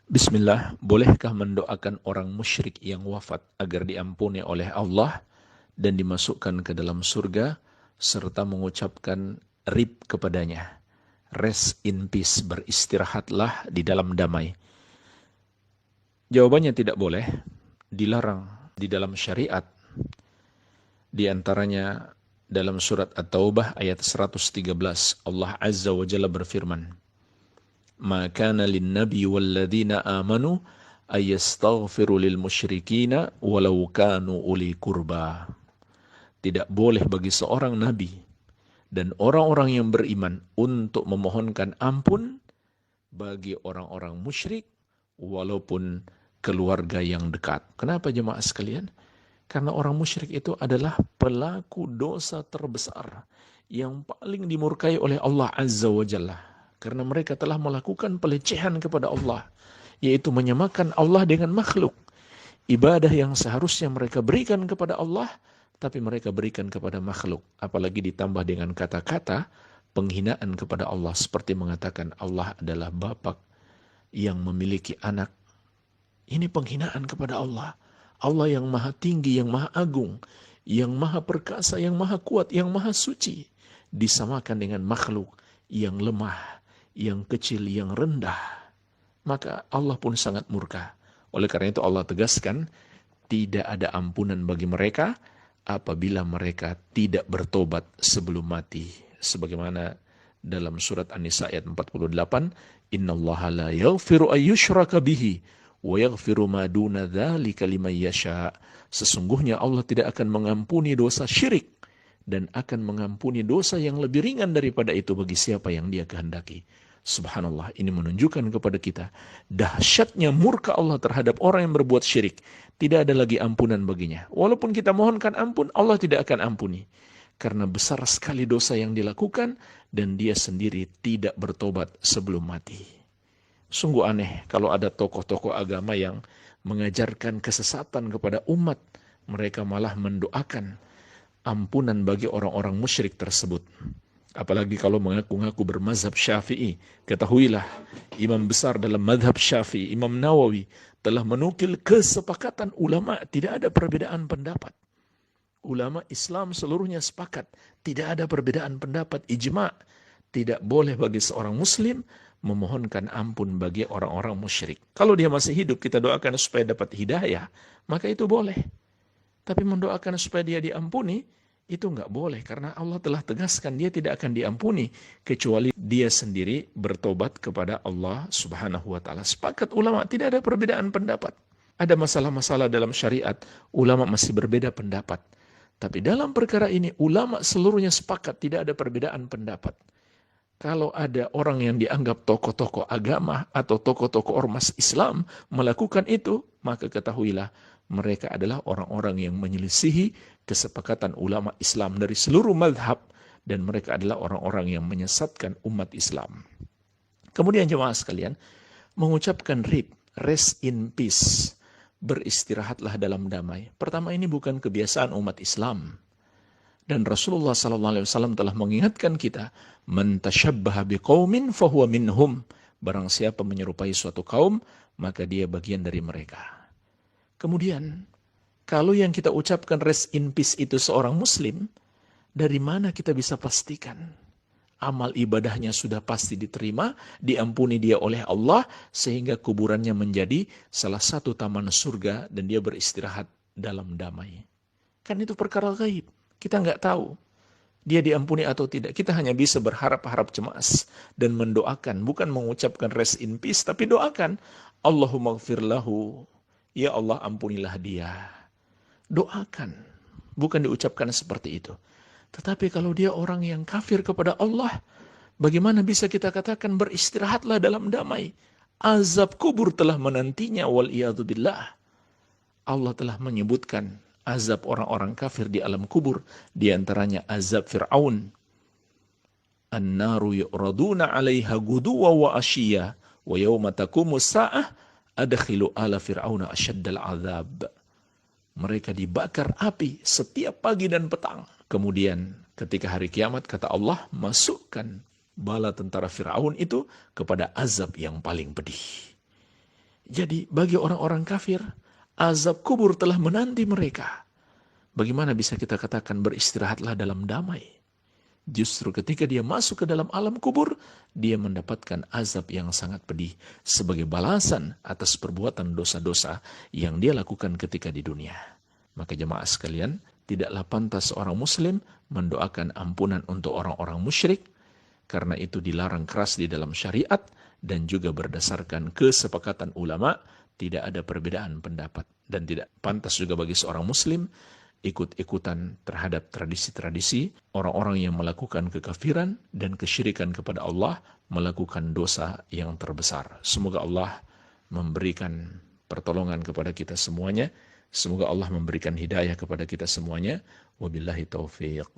Bismillah, bolehkah mendoakan orang musyrik yang wafat agar diampuni oleh Allah dan dimasukkan ke dalam surga, serta mengucapkan rib kepadanya? Rest in peace, beristirahatlah di dalam damai. Jawabannya tidak boleh, dilarang di dalam syariat. Di antaranya dalam surat At-Taubah ayat 113, Allah Azza wa Jalla berfirman, "Ma kana lin-nabi walladzina amanu ayastaghfiru lil musyrikina walau kanu uli kurba." Tidak boleh bagi seorang nabi dan orang-orang yang beriman untuk memohonkan ampun bagi orang-orang musyrik walaupun keluarga yang dekat. Kenapa jemaah sekalian? Karena orang musyrik itu adalah pelaku dosa terbesar yang paling dimurkai oleh Allah Azza wa Jalla. Karena mereka telah melakukan pelecehan kepada Allah, yaitu menyamakan Allah dengan makhluk. Ibadah yang seharusnya mereka berikan kepada Allah, tapi mereka berikan kepada makhluk. Apalagi ditambah dengan kata-kata penghinaan kepada Allah, seperti mengatakan Allah adalah Bapa yang memiliki anak. Ini penghinaan kepada Allah. Allah yang maha tinggi, yang maha agung, yang maha perkasa, yang maha kuat, yang maha suci, disamakan dengan makhluk yang lemah, yang kecil, yang rendah. Maka Allah pun sangat murka. Oleh karena itu Allah tegaskan, tidak ada ampunan bagi mereka apabila mereka tidak bertobat sebelum mati. Sebagaimana dalam surat An-Nisa ayat 48, "Innallaha la yaghfiru ayyushraka bihi wa yaghfiru ma duna dzalika liman yasha." Sesungguhnya Allah tidak akan mengampuni dosa syirik dan akan mengampuni dosa yang lebih ringan daripada itu bagi siapa yang Dia kehendaki. Subhanallah, ini menunjukkan kepada kita dahsyatnya murka Allah terhadap orang yang berbuat syirik. Tidak ada lagi ampunan baginya. Walaupun kita mohonkan ampun, Allah tidak akan ampuni. Karena besar sekali dosa yang dilakukan dan dia sendiri tidak bertobat sebelum mati. Sungguh aneh kalau ada tokoh-tokoh agama yang mengajarkan kesesatan kepada umat. Mereka malah mendoakan ampunan bagi orang-orang musyrik tersebut. Apalagi kalau mengaku-ngaku bermazhab Syafi'i. Ketahuilah, imam besar dalam mazhab Syafi'i, Imam Nawawi, telah menukil kesepakatan ulama, tidak ada perbedaan pendapat. Ulama Islam seluruhnya sepakat, tidak ada perbedaan pendapat, ijma'. Tidak boleh bagi seorang muslim memohonkan ampun bagi orang-orang musyrik. Kalau dia masih hidup, kita doakan supaya dapat hidayah, maka itu boleh. Tapi mendoakan supaya dia diampuni, itu nggak boleh, karena Allah telah tegaskan dia tidak akan diampuni kecuali dia sendiri bertobat kepada Allah Subhanahu wa taala. Sepakat ulama, tidak ada perbedaan pendapat. Ada masalah-masalah dalam syariat, ulama masih berbeda pendapat. Tapi dalam perkara ini ulama seluruhnya sepakat, tidak ada perbedaan pendapat. Kalau ada orang yang dianggap tokoh-tokoh agama atau tokoh-tokoh ormas Islam melakukan itu, maka ketahuilah mereka adalah orang-orang yang menyelisihi kesepakatan ulama Islam dari seluruh mazhab, dan mereka adalah orang-orang yang menyesatkan umat Islam. Kemudian jemaah sekalian, mengucapkan rib, rest in peace, beristirahatlah dalam damai. Pertama, ini bukan kebiasaan umat Islam. Dan Rasulullah SAW telah mengingatkan kita, "Man tashabbaha biqaumin fahuwa minhum." Barang siapa menyerupai suatu kaum, maka dia bagian dari mereka. Kemudian, kalau yang kita ucapkan rest in peace itu seorang muslim, dari mana kita bisa pastikan amal ibadahnya sudah pasti diterima, diampuni dia oleh Allah, sehingga kuburannya menjadi salah satu taman surga dan dia beristirahat dalam damai. Kan itu perkara gaib. Kita nggak tahu dia diampuni atau tidak. Kita hanya bisa berharap-harap cemas dan mendoakan, bukan mengucapkan rest in peace, tapi doakan, Allahumma gfir lahu, ya Allah ampunilah dia. Doakan, bukan diucapkan seperti itu. Tetapi kalau dia orang yang kafir kepada Allah, bagaimana bisa kita katakan beristirahatlah dalam damai? Azab kubur telah menantinya, wal'iyadzubillah. Allah telah menyebutkan azab orang-orang kafir di alam kubur, di antaranya azab Fir'aun. An-naru yu'raduna 'alaiha guduwa wa ashiya wa yawma taqumu sa'ah adkhilu ala fir'auna asyaddal azab. Mereka dibakar api setiap pagi dan petang. Kemudian ketika hari kiamat, kata Allah, masukkan bala tentara Fir'aun itu kepada azab yang paling pedih. Jadi bagi orang-orang kafir, azab kubur telah menanti mereka. Bagaimana bisa kita katakan beristirahatlah dalam damai? Justru ketika dia masuk ke dalam alam kubur, dia mendapatkan azab yang sangat pedih sebagai balasan atas perbuatan dosa-dosa yang dia lakukan ketika di dunia. Maka jemaah sekalian, tidaklah pantas seorang muslim mendoakan ampunan untuk orang-orang musyrik, karena itu dilarang keras di dalam syariat dan juga berdasarkan kesepakatan ulama, tidak ada perbedaan pendapat. Dan tidak pantas juga bagi seorang muslim ikut-ikutan terhadap tradisi-tradisi orang-orang yang melakukan kekafiran dan kesyirikan kepada Allah, melakukan dosa yang terbesar. Semoga Allah memberikan pertolongan kepada kita semuanya. Semoga Allah memberikan hidayah kepada kita semuanya. Wabillahi taufiq.